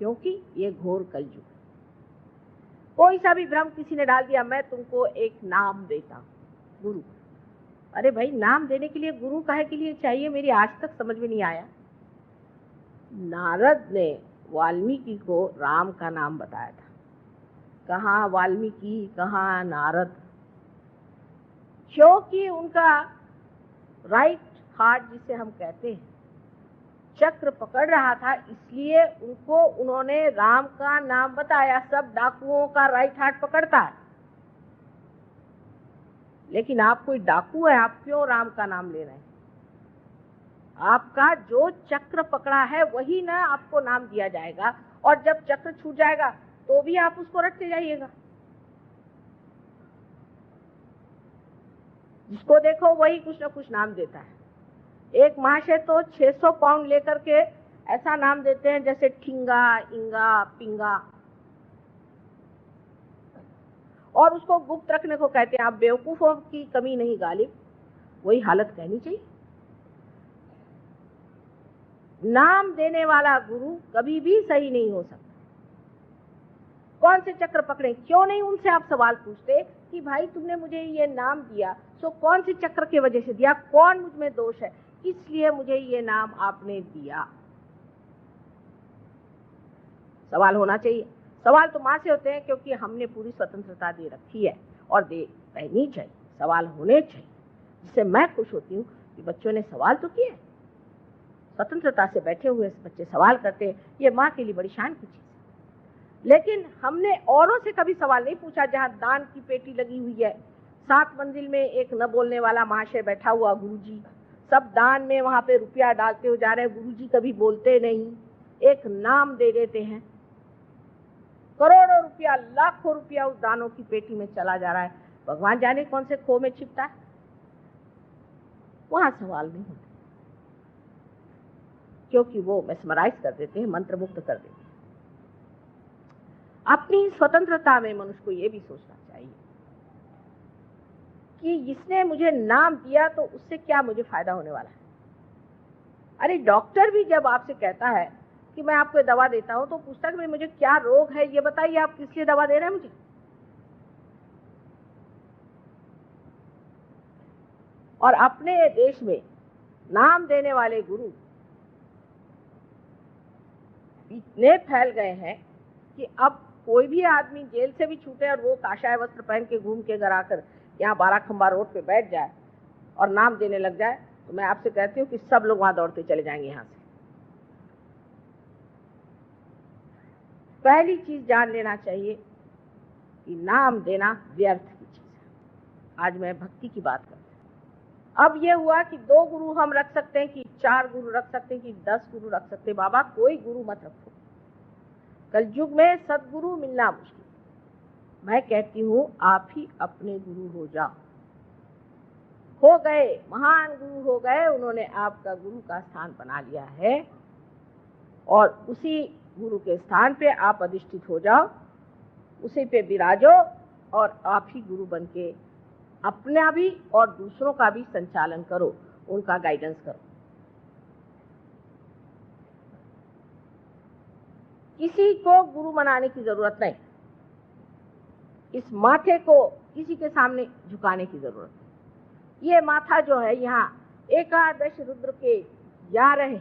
क्योंकि ये घोर कलयुग है। कोई सा भी भ्रम किसी ने डाल दिया, मैं तुमको एक नाम देता हूं, गुरु। अरे भाई, नाम देने के लिए गुरु काहे के लिए चाहिए, मेरी आज तक समझ में नहीं आया। नारद ने वाल्मीकि को राम का नाम बताया था, कहाँ वाल्मीकि, कहाँ नारद, क्योंकि उनका राइट हार्ट जिसे हम कहते हैं चक्र पकड़ रहा था, इसलिए उन्होंने राम का नाम बताया। सब डाकुओं का राइट हार्ट पकड़ता है, लेकिन आप कोई डाकू है, आप क्यों राम का नाम ले रहे हैं? आपका जो चक्र पकड़ा है वही ना आपको नाम दिया जाएगा, और जब चक्र छूट जाएगा तो भी आप उसको रटते जाइएगा। जिसको देखो वही कुछ ना कुछ नाम देता है। एक महाशय तो 600 पाउंड लेकर के ऐसा नाम देते हैं जैसे ठिंगा, इंगा, पिंगा, और उसको गुप्त रखने को कहते हैं। आप बेवकूफों की कमी नहीं गालिब, वही हालत कहनी चाहिए। नाम देने वाला गुरु कभी भी सही नहीं हो सकता। कौन से चक्र पकड़े, क्यों नहीं उनसे आप सवाल पूछते कि भाई तुमने मुझे ये नाम दिया, सो कौन से चक्र की वजह से दिया, कौन मुझ में दोष है, इसलिए मुझे ये नाम आपने दिया। सवाल होना चाहिए। सवाल तो मां से होते हैं क्योंकि हमने पूरी स्वतंत्रता दे रखी है, और दे रहनी चाहिए, सवाल होने चाहिए। जिससे मैं खुश होती हूँ कि बच्चों ने सवाल तो किए, स्वतंत्रता से बैठे हुए बच्चे सवाल करते हैं, ये माँ के लिए बड़ी शान की चीज है। लेकिन हमने औरों से कभी सवाल नहीं पूछा। जहाँ दान की पेटी लगी हुई है, 7 मंजिल में एक न बोलने वाला महाशय बैठा हुआ, गुरुजी, सब दान में वहां पे रुपया डालते हो जा रहे हैं, गुरुजी कभी बोलते नहीं, एक नाम दे देते हैं। करोड़ों रुपया, लाखों रुपया उस दानों की पेटी में चला जा रहा है, भगवान जाने कौन से खो में छिपता है, वहां सवाल नहीं होते, क्योंकि वो मेस्मराइज कर देते हैं, मंत्र मुक्त कर देते हैं। अपनी स्वतंत्रता में मनुष्य को यह भी सोचना चाहिए कि जिसने मुझे नाम दिया तो उससे क्या मुझे फायदा होने वाला है। अरे डॉक्टर भी जब आपसे कहता है कि मैं आपको दवा देता हूं, तो पूछता है कि मुझे क्या रोग है, ये बताइए, आप किस लिए दवा दे रहे हैं मुझे। और अपने देश में नाम देने वाले गुरु इतने फैल गए हैं कि अब कोई भी आदमी जेल से भी छूटे और वो काशाय वस्त्र पहन के घूम के घर आकर यहाँ 12 खंबा रोड पे बैठ जाए और नाम देने लग जाए, तो मैं आपसे कहती हूँ कि सब लोग वहां दौड़ते चले जाएंगे यहाँ से। पहली चीज जान लेना चाहिए कि नाम देना व्यर्थ की चीज है। आज मैं भक्ति की बात करती हूँ। अब ये हुआ कि 2 गुरु हम रख सकते हैं, कि 4 गुरु रख सकते हैं, कि 10 गुरु रख सकते हैं। बाबा कोई गुरु मत रखो, कलयुग में सदगुरु मिलना मुश्किल। मैं कहती हूँ आप ही अपने गुरु हो जाओ। हो गए, महान गुरु हो गए, उन्होंने आपका गुरु का स्थान बना लिया है, और उसी गुरु के स्थान पे आप अधिष्ठित हो जाओ, उसी पे विराजो, और आप ही गुरु बन के अपना भी और दूसरों का भी संचालन करो, उनका गाइडेंस करो। किसी को गुरु बनाने की जरूरत नहीं, इस माथे को किसी के सामने झुकाने की जरूरत नहीं। ये माथा जो है, यहाँ 11 रुद्र के 11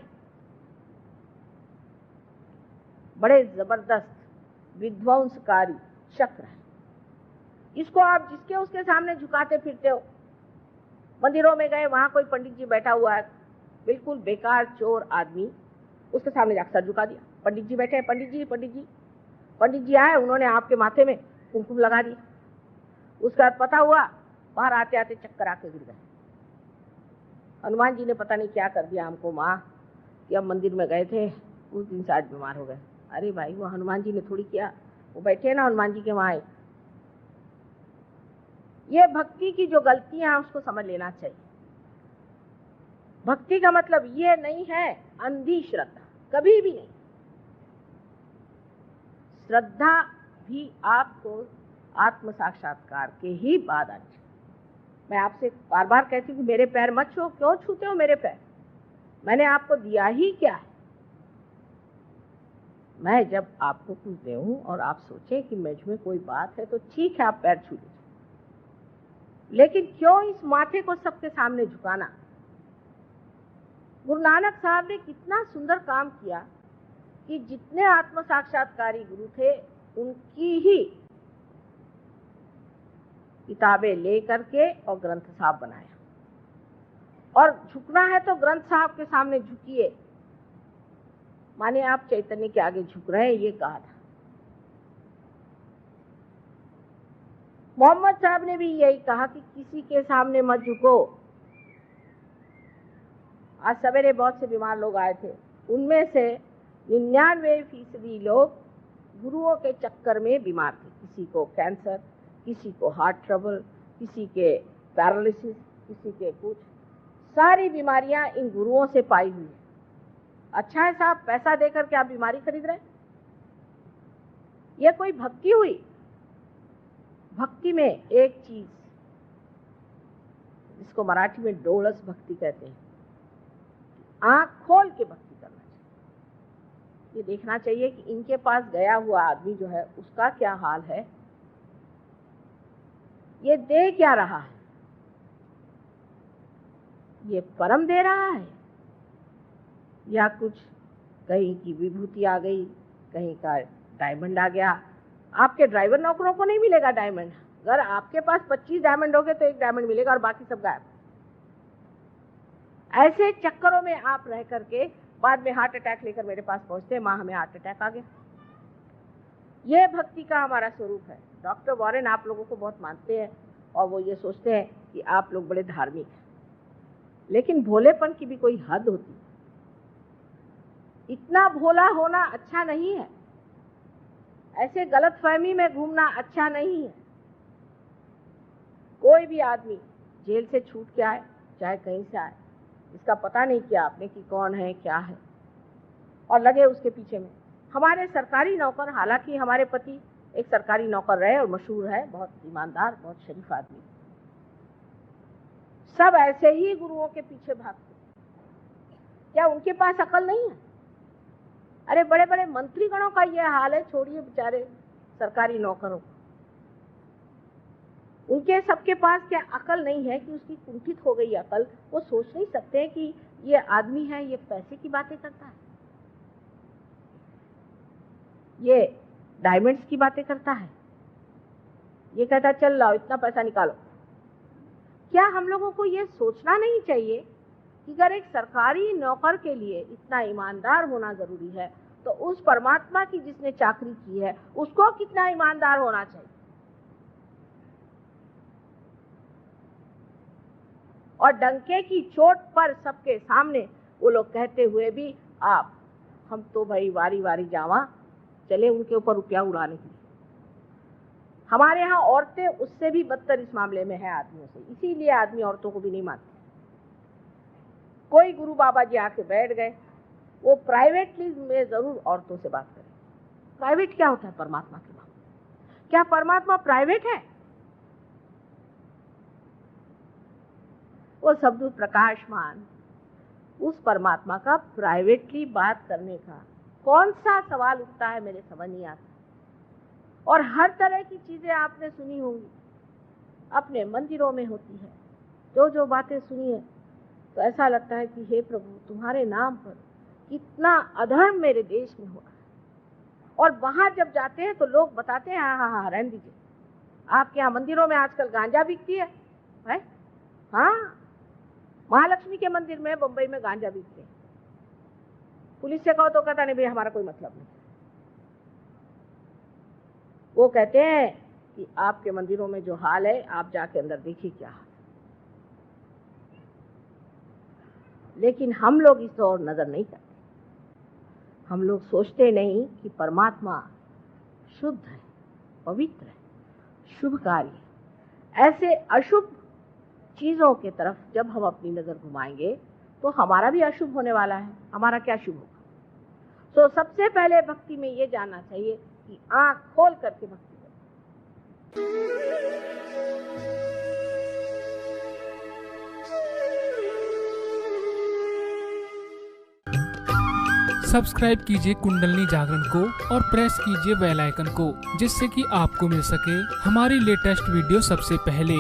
बड़े जबरदस्त विध्वंसकारी चक्र है। इसको आप जिसके उसके सामने झुकाते फिरते हो। मंदिरों में गए, वहां कोई पंडित जी बैठा हुआ है, बिल्कुल बेकार चोर आदमी, उसके सामने जाकर सर झुका दिया। पंडित जी बैठे हैं, पंडित जी पंडित जी पंडित जी आए, उन्होंने आपके माथे में कुमकुम लगा दिया। उसका पता हुआ, बाहर आते आते चक्कर आके गिर गए। हनुमान जी ने पता नहीं क्या कर दिया हमको माँ, कि अब मंदिर में गए थे, उस दिन से आज बीमार हो गए। अरे भाई, वो हनुमान जी ने थोड़ी किया, वो बैठे हैं ना हनुमान जी के वहां। ये भक्ति की जो गलतियां हैं उसको समझ लेना चाहिए। भक्ति का मतलब ये नहीं है अंधी श्रद्धा, कभी भी नहीं। श्रद्धा भी आपको आत्म साक्षात्कार के ही बाद आनी चाहिए। मैं आपसे बार बार कहती हूँ कि मेरे पैर मत छू। क्यों छूते हो मेरे पैर? मैंने आपको दिया ही क्या है? मैं जब आपको कुछ दूं और आप सोचें कि मुझ में कोई बात है तो ठीक है, आप पैर छू लीजिए, लेकिन क्यों इस माथे को सबके सामने झुकाना? गुरु नानक साहब ने कितना सुंदर काम किया कि जितने आत्म साक्षात्कारी गुरु थे उनकी ही किताबें ले करके और ग्रंथ साहब बनाया। और झुकना है तो ग्रंथ साहब के सामने झुकिए, माने आप चैतन्य के आगे झुक रहे हैं, ये कहा था। मोहम्मद साहब ने भी यही कहा कि किसी के सामने मत झुको। आज सवेरे बहुत से बीमार लोग आए थे, उनमें से 99% लोग गुरुओं के चक्कर में बीमार थे। किसी को कैंसर, किसी को हार्ट ट्रबल, किसी के पैरालिसिस, किसी के कुछ, सारी बीमारियां इन गुरुओं से पाई हुई है। अच्छा है साहब, पैसा देकर के आप बीमारी खरीद रहे हैं? ये कोई भक्ति हुई? भक्ति में एक चीज, जिसको मराठी में डोळस भक्ति कहते हैं, आंख खोल के भक्ति करना चाहिए। ये देखना चाहिए कि इनके पास गया हुआ आदमी जो है उसका क्या हाल है, ये दे क्या रहा है, ये परम दे रहा है या कुछ कहीं की विभूति आ गई, कहीं का डायमंड आ गया। आपके ड्राइवर नौकरों को नहीं मिलेगा डायमंड। अगर आपके पास 25 डायमंड होंगे तो 1 डायमंड मिलेगा और बाकी सब गायब। ऐसे चक्करों में आप रह करके बाद में हार्ट अटैक लेकर मेरे पास पहुंचते हैं, माँ हमें हार्ट अटैक आ गया। ये भक्ति का हमारा स्वरूप है। डॉक्टर वॉरेन आप लोगों को बहुत मानते हैं और वो ये सोचते हैं कि आप लोग बड़े धार्मिक हैं, लेकिन भोलेपन की भी कोई हद होती है। इतना भोला होना अच्छा नहीं है, ऐसे गलतफहमी में घूमना अच्छा नहीं है। कोई भी आदमी जेल से छूट के आए, चाहे कहीं से आए, इसका पता नहीं किया आपने कि कौन है क्या है, और लगे उसके पीछे में। हमारे सरकारी नौकर, हालांकि हमारे पति एक सरकारी नौकर रहे और मशहूर है, बहुत ईमानदार, बहुत शरीफ आदमी, सब ऐसे ही गुरुओं के पीछे भागते। क्या उनके पास अकल नहीं है? अरे बड़े बड़े मंत्रीगणों का ये हाल है, छोड़िए बेचारे सरकारी नौकरों, उनके सबके पास क्या अकल नहीं है कि उसकी कुंठित हो गई अकल? वो सोच नहीं सकते कि ये आदमी है, ये पैसे की बातें करता है, ये डायमंड्स की बातें करता है, ये कहता है चल लाओ इतना पैसा निकालो। क्या हम लोगों को ये सोचना नहीं चाहिए कि अगर एक सरकारी नौकर के लिए इतना ईमानदार होना जरूरी है, तो उस परमात्मा की जिसने चाकरी की है उसको कितना ईमानदार होना चाहिए? और डंके की चोट पर सबके सामने वो लोग कहते हुए भी हम तो भाई वारी वारी जावा चले उनके ऊपर रुपया उड़ाने के लिए। हमारे यहाँ औरतें उससे भी बदतर इस मामले में है आदमियों से, इसीलिए आदमी औरतों को भी नहीं मानते। कोई गुरु बाबा जी आके बैठ गए, वो प्राइवेटली में जरूर औरतों से बात करें। प्राइवेट क्या होता है परमात्मा के मामले? क्या परमात्मा प्राइवेट है? वो शब्द प्रकाशमान, उस परमात्मा का प्राइवेटली बात करने का कौन सा सवाल उठता है, मेरे समझ नहीं आता। और हर तरह की चीजें आपने सुनी होंगी, अपने मंदिरों में होती है, जो बातें सुनी है तो ऐसा लगता है कि हे प्रभु तुम्हारे नाम पर कितना अधर्म मेरे देश में हो रहा है। और बाहर जब जाते हैं तो लोग बताते हैं हाँ रहने दीजिए, आपके यहाँ मंदिरों में आजकल गांजा बिकती है? हाँ, महालक्ष्मी के मंदिर में बंबई में गांजा बिकते हैं। पुलिस से कहो तो कहता नहीं भाई हमारा कोई मतलब नहीं। वो कहते हैं कि आपके मंदिरों में जो हाल है आप जाके अंदर देखिए क्या हाल है। लेकिन हम लोग इस ओर नजर नहीं करते। हम लोग सोचते नहीं कि परमात्मा शुद्ध है, पवित्र है, शुभकारी है। ऐसे अशुभ चीजों के तरफ जब हम अपनी नजर घुमाएंगे तो हमारा भी अशुभ होने वाला है। हमारा क्या शुभ होगा? तो सबसे पहले भक्ति में ये जानना चाहिए कि आंख खोल करके भक्ति करें। सब्सक्राइब कीजिए कुंडलनी जागरण को और प्रेस कीजिए बेल आइकन को, जिससे कि आपको मिल सके हमारी लेटेस्ट वीडियो सबसे पहले।